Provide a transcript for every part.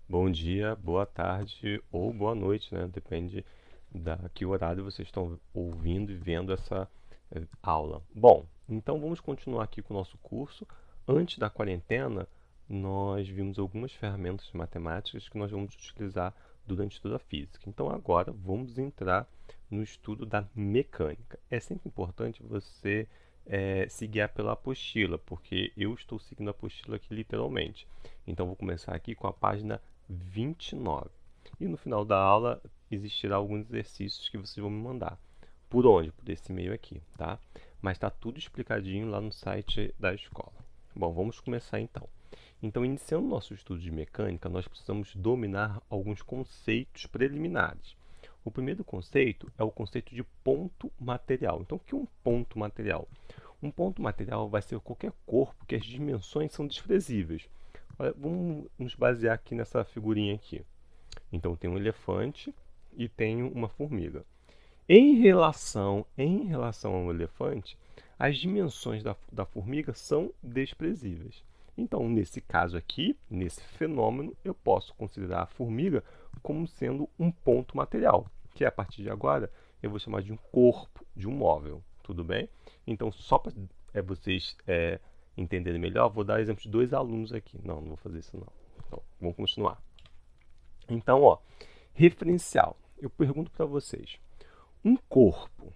Bom dia, boa tarde ou boa noite, né? Depende da que horário vocês estão ouvindo e vendo essa aula. Bom, então vamos continuar aqui com o nosso curso. Antes da quarentena, nós vimos algumas ferramentas matemáticas que nós vamos utilizar durante toda a física. Então agora vamos entrar no estudo da mecânica. É sempre importante você se guiar pela apostila, porque eu estou seguindo a apostila aqui literalmente. Então vou começar aqui com a página 29. E no final da aula existirá alguns exercícios que vocês vão me mandar. Por onde? Por esse e-mail aqui, tá? Mas está tudo explicadinho lá no site da escola. Bom, vamos começar então. Então, iniciando nosso estudo de mecânica, nós precisamos dominar alguns conceitos preliminares. O primeiro conceito é o conceito de ponto material. Então, o que é um ponto material? Um ponto material vai ser qualquer corpo que as dimensões são desprezíveis. Olha, vamos nos basear aqui nessa figurinha aqui. Então, tem um elefante e tenho uma formiga. Em relação ao elefante, as dimensões da formiga são desprezíveis. Então, nesse caso aqui, nesse fenômeno, eu posso considerar a formiga como sendo um ponto material, que a partir de agora eu vou chamar de um corpo, de um móvel. Tudo bem? Então, só para vocês entenderem melhor, vou dar exemplo de dois alunos aqui. Não vou fazer isso não. Então, vamos continuar. Então, ó, referencial. Eu pergunto para vocês, um corpo,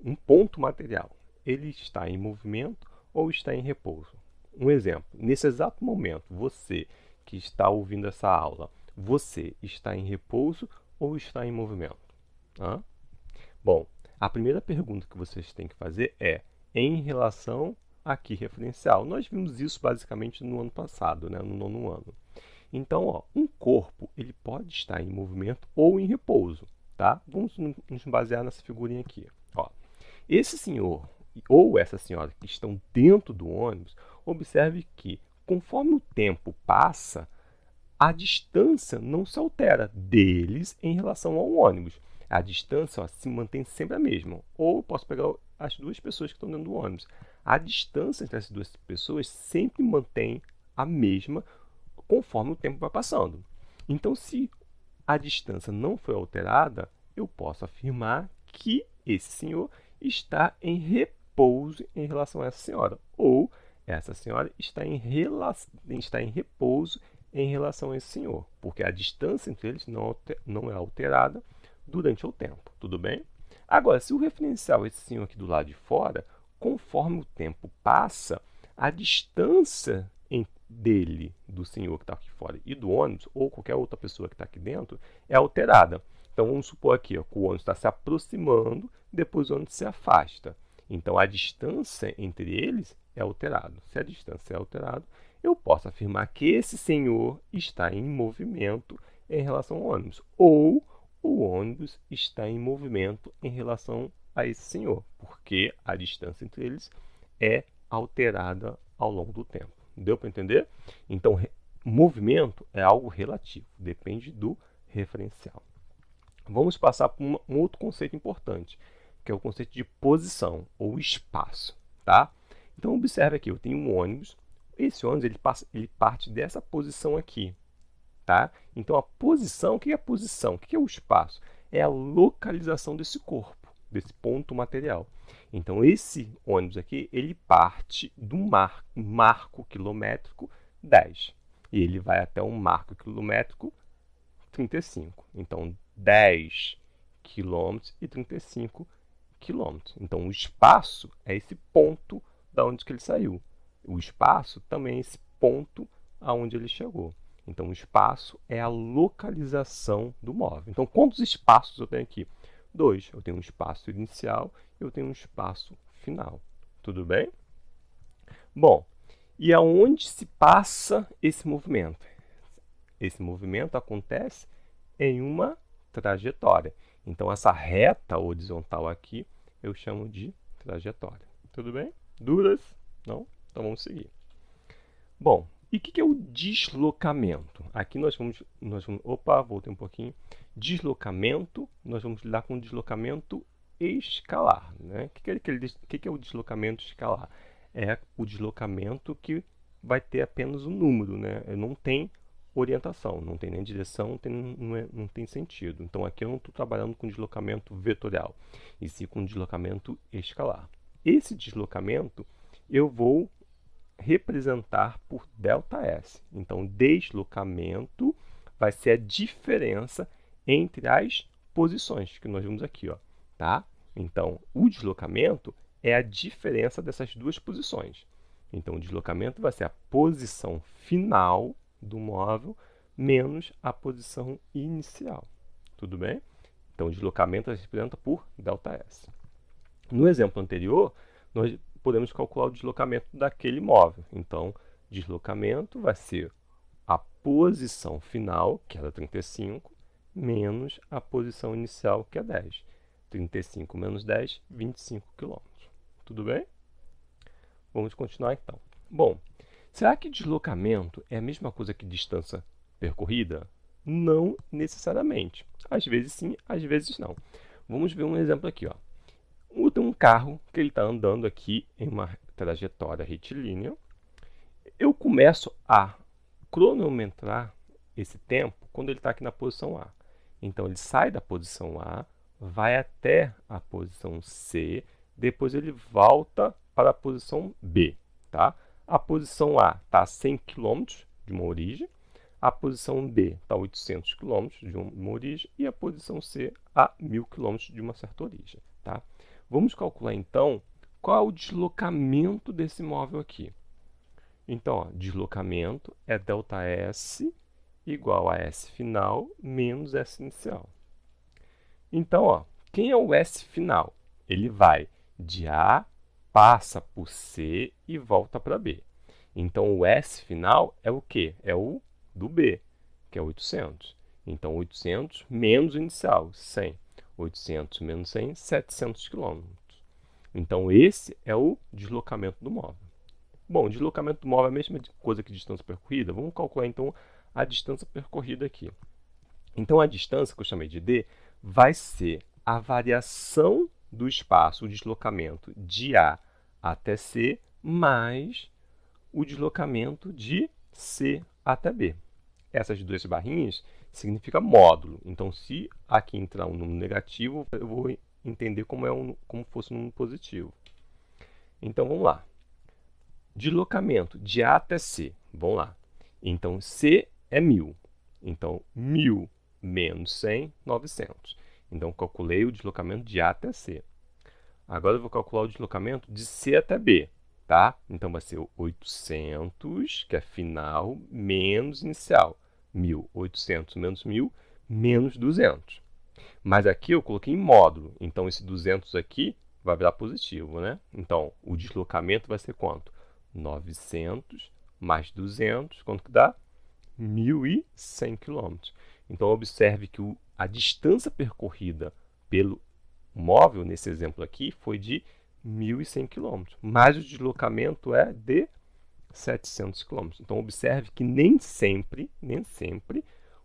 um ponto material, ele está em movimento ou está em repouso? Um exemplo, nesse exato momento, você que está ouvindo essa aula, você está em repouso ou está em movimento? Hã? Bom, a primeira pergunta que vocês têm que fazer é em relação a que referencial? Nós vimos isso basicamente no ano passado, né, no nono ano. Então, ó, um corpo ele pode estar em movimento ou em repouso, tá? Vamos nos basear nessa figurinha aqui. Ó. Esse senhor ou essa senhora que estão dentro do ônibus, observe que conforme o tempo passa, a distância não se altera deles em relação ao ônibus. A distância ó, se mantém sempre a mesma. Ou eu posso pegar as duas pessoas que estão dentro do ônibus. A distância entre essas duas pessoas sempre mantém a mesma conforme o tempo vai passando. Então, se a distância não foi alterada, eu posso afirmar que esse senhor está em repouso em relação a essa senhora. Ou essa senhora está em repouso em relação a esse senhor, porque a distância entre eles não é alterada durante o tempo, tudo bem? Agora, se o referencial é esse senhor aqui do lado de fora, conforme o tempo passa, a distância dele, do senhor que está aqui fora, e do ônibus, ou qualquer outra pessoa que está aqui dentro, é alterada. Então, vamos supor aqui ó, que o ônibus está se aproximando, depois o ônibus se afasta. Então, a distância entre eles é alterada. Se a distância é alterada, eu posso afirmar que esse senhor está em movimento em relação ao ônibus, ou o ônibus está em movimento em relação a esse senhor, porque a distância entre eles é alterada ao longo do tempo. Deu para entender? Então, movimento é algo relativo, depende do referencial. Vamos passar para um outro conceito importante, que é o conceito de posição ou espaço. Tá? Então, observe aqui, eu tenho um ônibus, esse ônibus ele parte dessa posição aqui. Tá? Então, a posição, o que é a posição? O que é o espaço? É a localização desse corpo, desse ponto material. Então, esse ônibus aqui, ele parte do marco quilométrico 10. E ele vai até o marco quilométrico 35. Então, 10 quilômetros e 35 quilômetros. Então, o espaço é esse ponto da onde que ele saiu. O espaço também é esse ponto aonde ele chegou. Então, o espaço é a localização do móvel. Então, quantos espaços eu tenho aqui? Dois. Eu tenho um espaço inicial e eu tenho um espaço final. Tudo bem? Bom, e aonde se passa esse movimento? Esse movimento acontece em uma trajetória. Então, essa reta horizontal aqui eu chamo de trajetória. Tudo bem? Dúvidas? Não? Então, vamos seguir. Bom, e o que é o deslocamento? Aqui nós vamos. Opa, voltei um pouquinho. Deslocamento, nós vamos lidar com deslocamento escalar. Né? O que é o deslocamento escalar? É o deslocamento que vai ter apenas um número, né? Não tem orientação, não tem nem direção, não tem sentido. Então, aqui eu não estou trabalhando com deslocamento vetorial, e sim com deslocamento escalar. Esse deslocamento eu vou representar por ΔS. Então, deslocamento vai ser a diferença entre as posições que nós vimos aqui, ó, tá? Então, o deslocamento é a diferença dessas duas posições. Então, o deslocamento vai ser a posição final do móvel menos a posição inicial. Tudo bem? Então, o deslocamento se representa por ΔS. No exemplo anterior, nós podemos calcular o deslocamento daquele móvel. Então, deslocamento vai ser a posição final, que era 35, menos a posição inicial, que é 10. 35 menos 10, 25 km. Tudo bem? Vamos continuar então. Bom, será que deslocamento é a mesma coisa que distância percorrida? Não necessariamente. Às vezes sim, às vezes não. Vamos ver um exemplo aqui, ó. Tem um carro que ele está andando aqui em uma trajetória retilínea. Eu começo a cronometrar esse tempo quando ele está aqui na posição A. Então, ele sai da posição A, vai até a posição C, depois ele volta para a posição B. Tá? A posição A está a 100 km de uma origem, a posição B está a 800 km de uma origem e a posição C a 1000 km de uma certa origem. Tá? Vamos calcular, então, qual é o deslocamento desse móvel aqui. Então, ó, deslocamento é ΔS igual a S final menos S inicial. Então, ó, quem é o S final? Ele vai de A, passa por C e volta para B. Então, o S final é o quê? É o do B, que é 800. Então, 800 menos o inicial, 100. 800 menos 100, 700 km. Então, esse é o deslocamento do móvel. Bom, o deslocamento do móvel é a mesma coisa que distância percorrida. Vamos calcular, então, a distância percorrida aqui. Então, a distância, que eu chamei de D, vai ser a variação do espaço, o deslocamento de A até C, mais o deslocamento de C até B. Essas duas barrinhas significam módulo. Então, se aqui entrar um número negativo, eu vou entender como fosse um número positivo. Então, vamos lá. Deslocamento de A até C. Vamos lá. Então, C é 1000. Então, 1000 menos 100, 900. Então, calculei o deslocamento de A até C. Agora, eu vou calcular o deslocamento de C até B. Tá? Então, vai ser 800, que é final, menos inicial. 1000. 800 menos 1000, menos 200. Mas aqui eu coloquei em módulo. Então, esse 200 aqui vai virar positivo, né? Então, o deslocamento vai ser quanto? 900 mais 200, quanto que dá? 1.100 km. Então, observe que a distância percorrida pelo móvel, nesse exemplo aqui, foi de 1.100 km, mas o deslocamento é de 700 km. Então, observe que nem sempre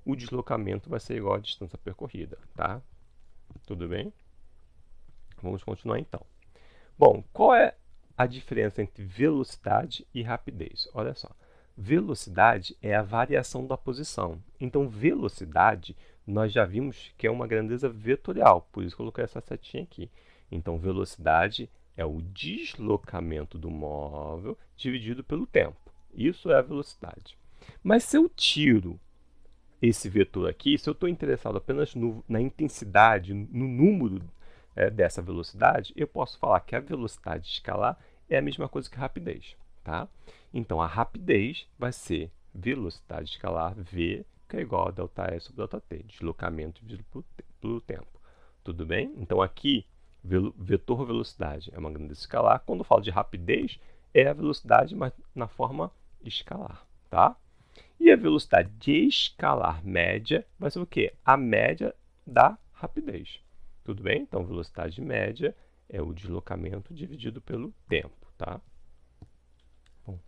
o deslocamento vai ser igual à distância percorrida, tá? Tudo bem? Vamos continuar então. Bom, qual é a diferença entre velocidade e rapidez? Olha só, velocidade é a variação da posição. Então, velocidade, nós já vimos que é uma grandeza vetorial, por isso que eu coloquei essa setinha aqui. Então, velocidade é o deslocamento do móvel dividido pelo tempo. Isso é a velocidade. Mas se eu tiro esse vetor aqui, se eu estou interessado apenas na intensidade, no número dessa velocidade, eu posso falar que a velocidade escalar é a mesma coisa que a rapidez. Tá? Então, a rapidez vai ser velocidade escalar V, que é igual a ΔS sobre ΔT, deslocamento dividido pelo tempo. Tudo bem? Então, aqui, vetor velocidade é uma grandeza escalar. Quando eu falo de rapidez, é a velocidade, mas na forma escalar. Tá? E a velocidade escalar média vai ser o quê? A média da rapidez. Tudo bem? Então, velocidade média é o deslocamento dividido pelo tempo. Tá? Bom,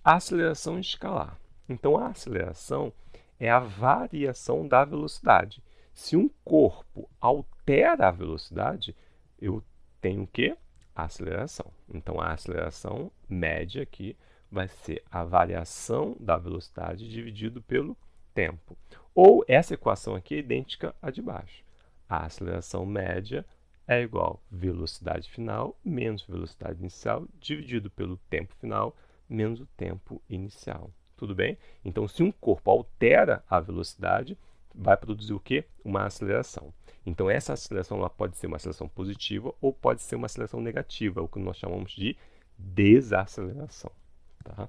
a aceleração escalar. Então, a aceleração é a variação da velocidade. Se um corpo altera a velocidade, eu tenho o quê? A aceleração. Então, a aceleração média aqui vai ser a variação da velocidade dividido pelo tempo. Ou essa equação aqui é idêntica à de baixo. A aceleração média é igual a velocidade final menos velocidade inicial dividido pelo tempo final menos o tempo inicial. Tudo bem? Então, se um corpo altera a velocidade, vai produzir o quê? Uma aceleração. Então, essa aceleração ela pode ser uma aceleração positiva ou pode ser uma aceleração negativa, o que nós chamamos de desaceleração. Tá?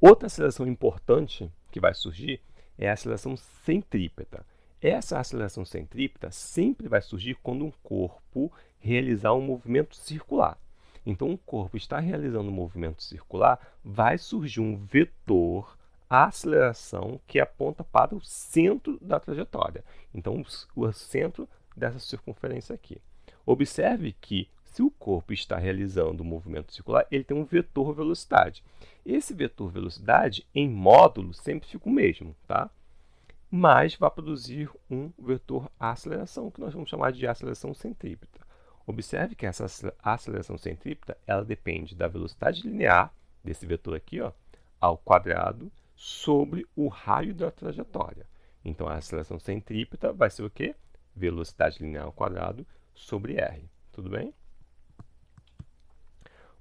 Outra aceleração importante que vai surgir é a aceleração centrípeta. Essa aceleração centrípeta sempre vai surgir quando um corpo realizar um movimento circular. Então, um corpo está realizando um movimento circular, vai surgir um vetor, a aceleração, que aponta para o centro da trajetória. Então, o centro dessa circunferência aqui. Observe que, se o corpo está realizando um movimento circular, ele tem um vetor velocidade. Esse vetor velocidade, em módulo, sempre fica o mesmo, tá? Mas vai produzir um vetor aceleração, que nós vamos chamar de aceleração centrípeta. Observe que essa aceleração centrípeta ela depende da velocidade linear, desse vetor aqui, ó, ao quadrado, sobre o raio da trajetória. Então, a aceleração centrípeta vai ser o quê? Velocidade linear ao quadrado sobre r. Tudo bem?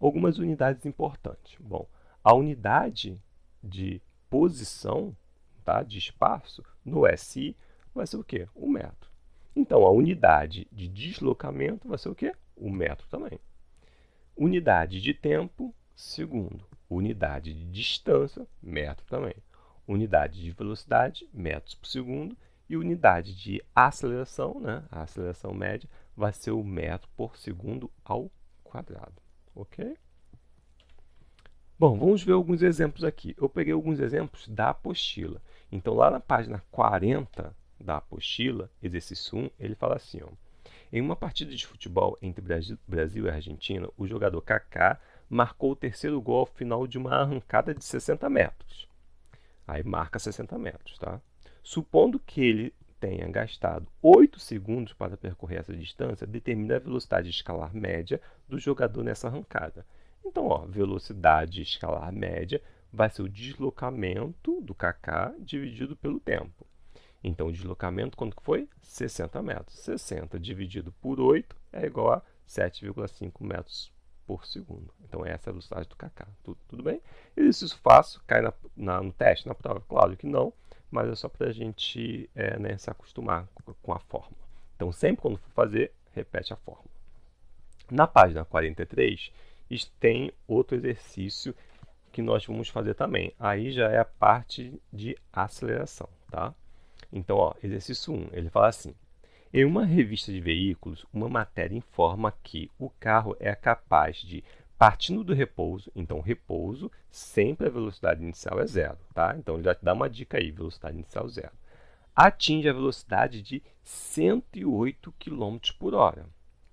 Algumas unidades importantes. Bom, a unidade de posição, tá, de espaço, no SI, vai ser o quê? O metro. Então, a unidade de deslocamento vai ser o quê? O metro também. Unidade de tempo, segundo. Unidade de distância, metro também. Unidade de velocidade, metros por segundo. E unidade de aceleração, né? A aceleração média, vai ser o metro por segundo ao quadrado. Ok? Bom, vamos ver alguns exemplos aqui. Eu peguei alguns exemplos da apostila. Então, lá na página 40 da apostila, exercício 1, ele fala assim, ó, em uma partida de futebol entre Brasil e Argentina, o jogador Kaká marcou o terceiro gol ao final de uma arrancada de 60 metros. Aí marca 60 metros, tá? Supondo que ele tenha gastado 8 segundos para percorrer essa distância, determina a velocidade escalar média do jogador nessa arrancada. Então, ó, velocidade escalar média vai ser o deslocamento do Kaká dividido pelo tempo. Então, o deslocamento, quanto foi? 60 metros. 60 dividido por 8 é igual a 7,5 metros por segundo. Então, essa é a velocidade do Kaká. Tudo bem? Exercício fácil, cai no teste, na prova? Claro que não, mas é só para a gente né, se acostumar com a fórmula. Então, sempre quando for fazer, repete a fórmula. Na página 43, tem outro exercício que nós vamos fazer também. Aí já é a parte de aceleração, tá? Então, ó, exercício 1, ele fala assim: em uma revista de veículos, uma matéria informa que o carro é capaz de, partindo do repouso, então repouso, sempre a velocidade inicial é zero, tá? Então, ele já te dá uma dica aí, velocidade inicial zero. Atinge a velocidade de 108 km por hora,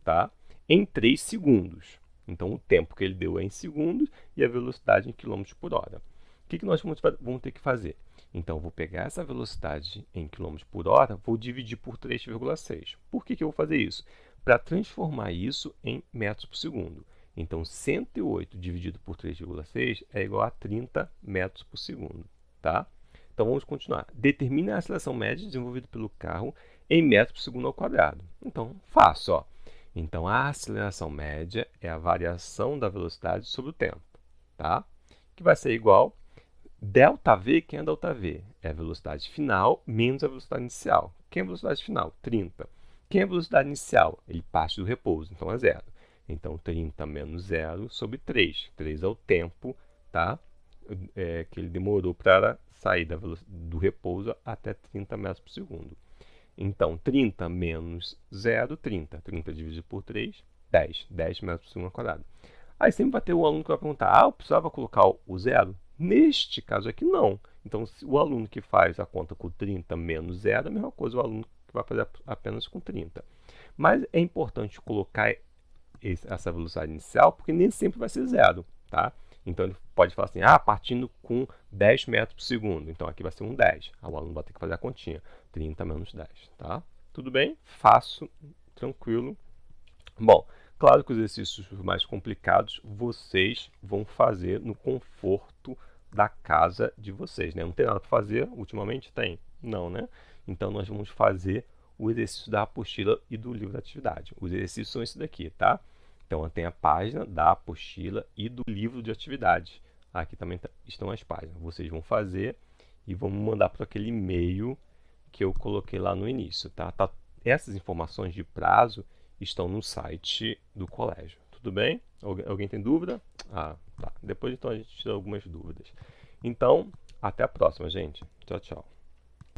tá? Em 3 segundos. Então, o tempo que ele deu é em segundos e a velocidade em km por hora. O que nós vamos ter que fazer? Então, vou pegar essa velocidade em km por hora, vou dividir por 3,6. Por que eu vou fazer isso? Para transformar isso em metros por segundo. Então, 108 dividido por 3,6 é igual a 30 metros por segundo. Tá? Então, vamos continuar. Determine a aceleração média desenvolvida pelo carro em metros por segundo ao quadrado. Então, fácil, ó. Então, a aceleração média é a variação da velocidade sobre o tempo, tá? Que vai ser igual ΔV. Quem é ΔV? É a velocidade final menos a velocidade inicial. Quem é a velocidade final? 30. Quem é a velocidade inicial? Ele parte do repouso, então é zero. Então, 30 menos zero sobre 3. 3 é o tempo, tá? Que ele demorou para sair do repouso até 30 metros por segundo. Então, 30 menos 0, 30. 30 dividido por 3, 10. 10 metros por segundo ao quadrado. Aí sempre vai ter o aluno que vai perguntar, eu precisava colocar o zero? Neste caso aqui, não. Então, o aluno que faz a conta com 30 menos 0 é a mesma coisa o aluno que vai fazer apenas com 30. Mas é importante colocar essa velocidade inicial, porque nem sempre vai ser zero, tá? Então, ele pode falar assim, partindo com 10 metros por segundo. Então, aqui vai ser um 10. O aluno vai ter que fazer a continha. 30 menos 10, tá? Tudo bem? Fácil, tranquilo. Bom, claro que os exercícios mais complicados vocês vão fazer no conforto da casa de vocês, né? Não tem nada para fazer, ultimamente tem? Não, né? Então, nós vamos fazer o exercício da apostila e do livro da atividade. Os exercícios são esse daqui, tá? Então, tem a página da apostila e do livro de atividade. Aqui também estão as páginas. Vocês vão fazer e vão mandar para aquele e-mail que eu coloquei lá no início, tá? Essas informações de prazo estão no site do colégio. Tudo bem? Alguém tem dúvida? Ah, tá. Depois então a gente tira algumas dúvidas. Então, até a próxima, gente. Tchau, tchau.